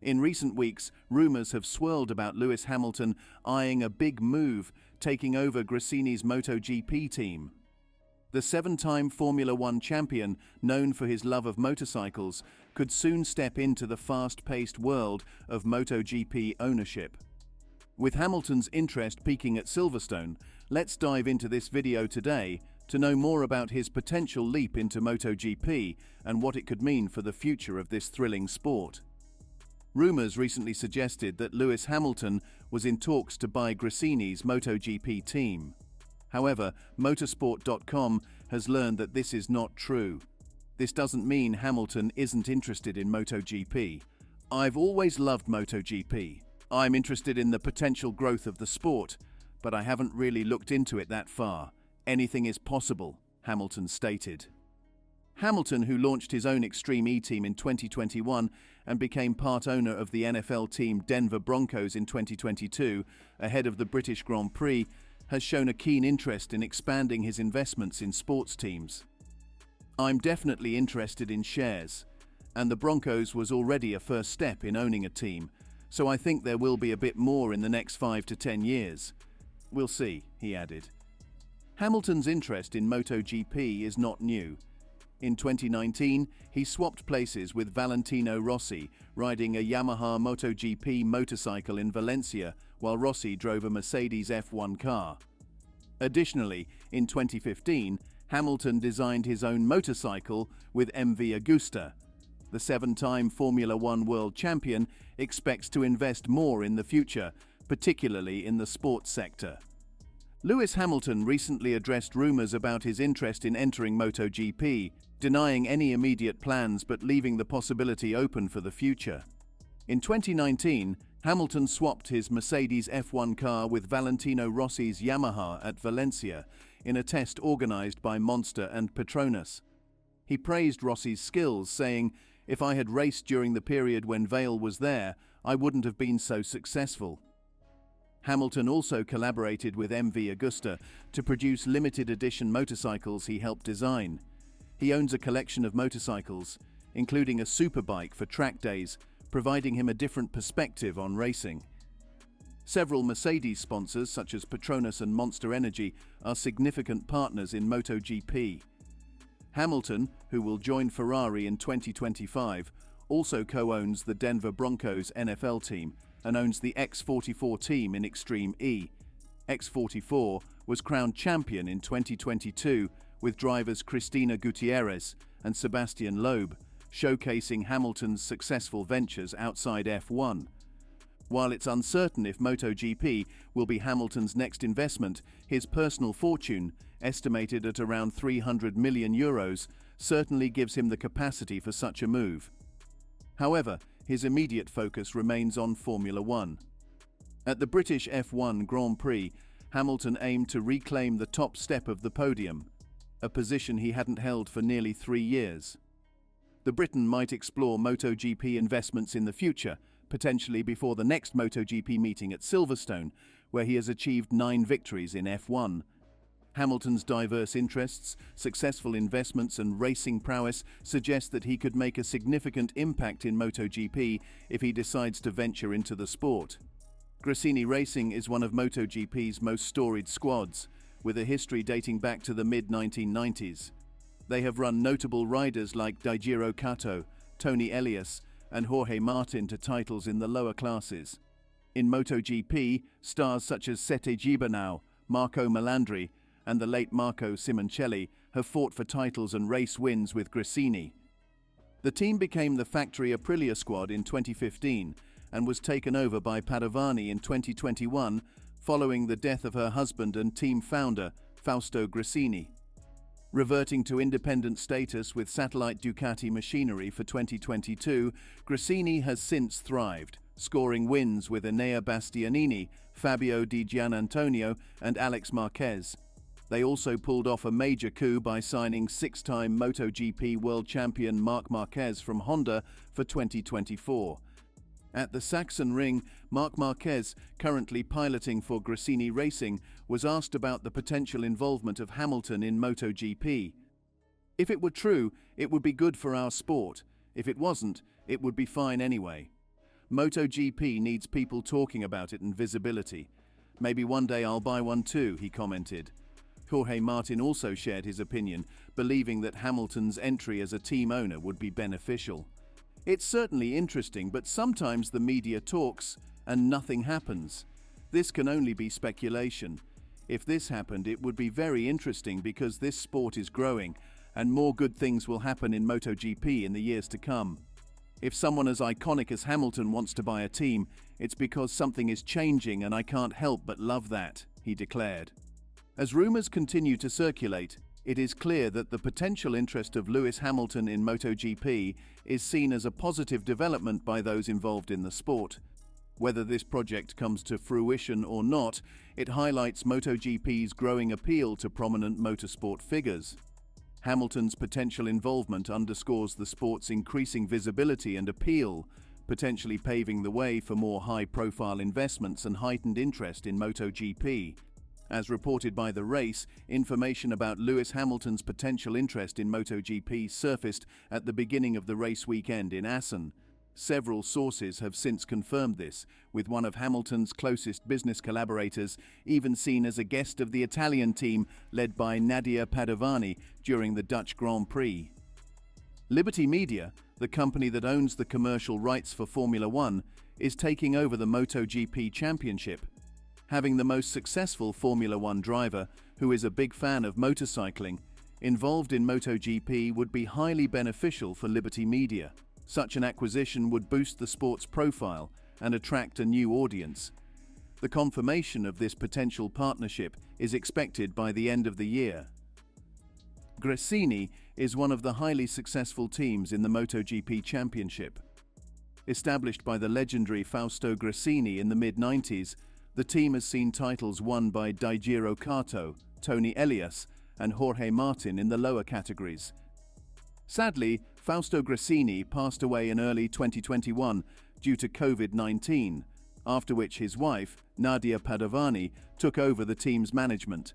In recent weeks, rumors have swirled about Lewis Hamilton eyeing a big move, taking over Gresini's MotoGP team. The seven-time Formula One champion, known for his love of motorcycles, could soon step into the fast-paced world of MotoGP ownership. With Hamilton's interest peaking at Silverstone, let's dive into this video today to know more about his potential leap into MotoGP and what it could mean for the future of this thrilling sport. Rumors recently suggested that Lewis Hamilton was in talks to buy Gresini's MotoGP team. However, motorsport.com has learned that this is not true. This doesn't mean Hamilton isn't interested in MotoGP. "I've always loved MotoGP. I'm interested in the potential growth of the sport, but I haven't really looked into it that far. Anything is possible," Hamilton stated. Hamilton, who launched his own Extreme E team in 2021 and became part owner of the NFL team Denver Broncos in 2022, ahead of the British Grand Prix, has shown a keen interest in expanding his investments in sports teams. "I'm definitely interested in shares, and the Broncos was already a first step in owning a team, so I think there will be a bit more in the next 5 to 10 years. We'll see," he added. Hamilton's interest in MotoGP is not new. In 2019, he swapped places with Valentino Rossi, riding a Yamaha MotoGP motorcycle in Valencia while Rossi drove a Mercedes F1 car. Additionally, in 2015, Hamilton designed his own motorcycle with MV Agusta. The seven-time Formula One world champion expects to invest more in the future, particularly in the sports sector. Lewis Hamilton recently addressed rumors about his interest in entering MotoGP, denying any immediate plans but leaving the possibility open for the future. In 2019, Hamilton swapped his Mercedes F1 car with Valentino Rossi's Yamaha at Valencia in a test organized by Monster and Petronas. He praised Rossi's skills, saying, "If I had raced during the period when Vale was there, I wouldn't have been so successful." Hamilton also collaborated with MV Agusta to produce limited edition motorcycles he helped design. He owns a collection of motorcycles, including a superbike for track days, providing him a different perspective on racing. Several Mercedes sponsors, such as Petronas and Monster Energy, are significant partners in MotoGP. Hamilton, who will join Ferrari in 2025, also co-owns the Denver Broncos NFL team and owns the X44 team in Extreme E. X44 was crowned champion in 2022 with drivers Cristina Gutierrez and Sebastian Loeb, showcasing Hamilton's successful ventures outside F1. While it's uncertain if MotoGP will be Hamilton's next investment, his personal fortune, estimated at around €300 million, certainly gives him the capacity for such a move. However, his immediate focus remains on Formula One. At the British F1 Grand Prix, Hamilton aimed to reclaim the top step of the podium, a position he hadn't held for nearly 3 years. The Briton might explore MotoGP investments in the future, potentially before the next MotoGP meeting at Silverstone, where he has achieved 9 victories in F1. Hamilton's diverse interests, successful investments and racing prowess suggest that he could make a significant impact in MotoGP if he decides to venture into the sport. Gresini Racing is one of MotoGP's most storied squads, with a history dating back to the mid-1990s. They have run notable riders like Daijiro Kato, Tony Elias, and Jorge Martin to titles in the lower classes. In MotoGP, stars such as Sete Gibernau, Marco Melandri, and the late Marco Simoncelli have fought for titles and race wins with Gresini. The team became the Factory Aprilia squad in 2015 and was taken over by Padovani in 2021 following the death of her husband and team founder, Fausto Gresini. Reverting to independent status with satellite Ducati machinery for 2022, Gresini has since thrived, scoring wins with Enea Bastianini, Fabio Di Gianantonio, and Alex Marquez. They also pulled off a major coup by signing 6-time MotoGP world champion Marc Marquez from Honda for 2024. At the Saxon Ring, Marc Marquez, currently piloting for Gresini Racing, was asked about the potential involvement of Hamilton in MotoGP. "If it were true, it would be good for our sport. If it wasn't, it would be fine anyway. MotoGP needs people talking about it and visibility. Maybe one day I'll buy one too, he commented. Jorge Martin also shared his opinion, believing that Hamilton's entry as a team owner would be beneficial. It's certainly interesting, but sometimes the media talks and nothing happens. This can only be speculation. If this happened, it would be very interesting because this sport is growing and more good things will happen in MotoGP in the years to come. If someone as iconic as Hamilton wants to buy a team, it's because something is changing and I can't help but love that, he declared. As rumors continue to circulate, it is clear that the potential interest of Lewis Hamilton in MotoGP is seen as a positive development by those involved in the sport. Whether this project comes to fruition or not, it highlights MotoGP's growing appeal to prominent motorsport figures. Hamilton's potential involvement underscores the sport's increasing visibility and appeal, potentially paving the way for more high-profile investments and heightened interest in MotoGP. As reported by The Race, information about Lewis Hamilton's potential interest in MotoGP surfaced at the beginning of the race weekend in Assen. Several sources have since confirmed this, with one of Hamilton's closest business collaborators even seen as a guest of the Italian team led by Nadia Padovani during the Dutch Grand Prix. Liberty Media, the company that owns the commercial rights for Formula One, is taking over the MotoGP championship. Having the most successful Formula One driver, who is a big fan of motorcycling, involved in MotoGP would be highly beneficial for Liberty Media. Such an acquisition would boost the sport's profile and attract a new audience. The confirmation of this potential partnership is expected by the end of the year. Gresini is one of the highly successful teams in the MotoGP Championship. Established by the legendary Fausto Gresini in the mid-90s, the team has seen titles won by Daijiro Kato, Tony Elias, and Jorge Martin in the lower categories. Sadly, Fausto Gresini passed away in early 2021 due to COVID-19, after which his wife, Nadia Padovani, took over the team's management.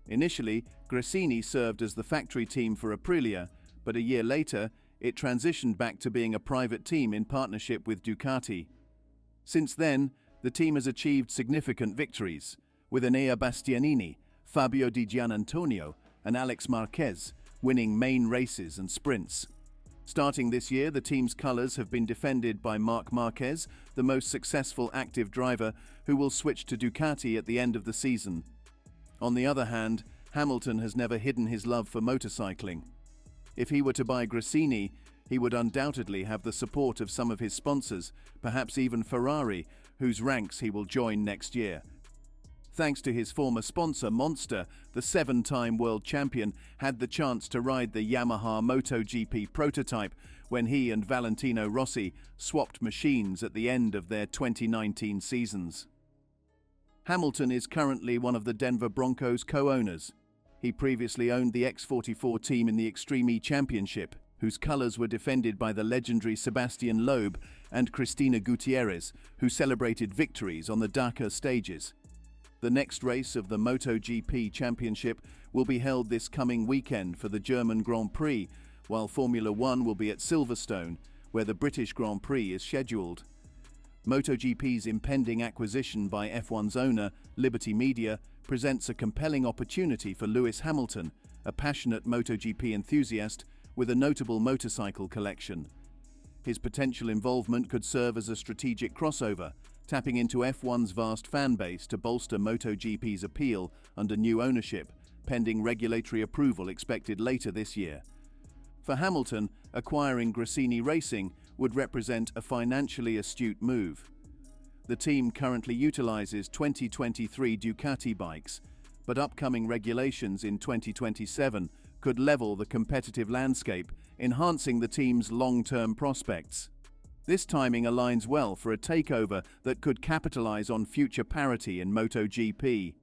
Initially, Gresini served as the factory team for Aprilia, but a year later, it transitioned back to being a private team in partnership with Ducati. Since then, the team has achieved significant victories, with Enea Bastianini, Fabio Di Giannantonio, and Alex Marquez winning main races and sprints. Starting this year, the team's colours have been defended by Marc Marquez, the most successful active driver, who will switch to Ducati at the end of the season. On the other hand, Hamilton has never hidden his love for motorcycling. If he were to buy Gresini, he would undoubtedly have the support of some of his sponsors, perhaps even Ferrari, whose ranks he will join next year. Thanks to his former sponsor Monster, the 7-time world champion had the chance to ride the Yamaha MotoGP prototype when he and Valentino Rossi swapped machines at the end of their 2019 seasons. Hamilton is currently one of the Denver Broncos co-owners. He previously owned the X44 team in the Extreme E Championship, whose colours were defended by the legendary Sebastian Loeb and Cristina Gutierrez, who celebrated victories on the Dakar stages. The next race of the MotoGP Championship will be held this coming weekend for the German Grand Prix, while Formula One will be at Silverstone, where the British Grand Prix is scheduled. MotoGP's impending acquisition by F1's owner, Liberty Media, presents a compelling opportunity for Lewis Hamilton, a passionate MotoGP enthusiast with a notable motorcycle collection. His potential involvement could serve as a strategic crossover, tapping into F1's vast fan base to bolster MotoGP's appeal under new ownership, pending regulatory approval expected later this year. For Hamilton, acquiring Gresini Racing would represent a financially astute move. The team currently utilizes 2023 Ducati bikes, but upcoming regulations in 2027 could level the competitive landscape, enhancing the team's long-term prospects. This timing aligns well for a takeover that could capitalize on future parity in MotoGP.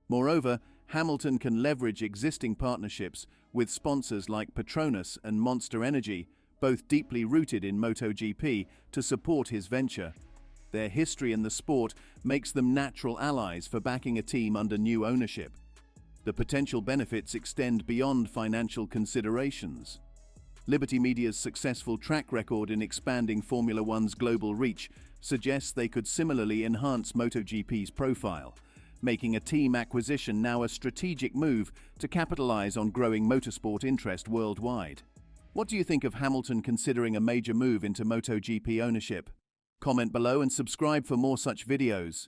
Moreover, Hamilton can leverage existing partnerships with sponsors like Petronas and Monster Energy, both deeply rooted in MotoGP, to support his venture. Their history in the sport makes them natural allies for backing a team under new ownership. The potential benefits extend beyond financial considerations. Liberty Media's successful track record in expanding Formula One's global reach suggests they could similarly enhance MotoGP's profile, making a team acquisition now a strategic move to capitalize on growing motorsport interest worldwide. What do you think of Hamilton considering a major move into MotoGP ownership? Comment below and subscribe for more such videos.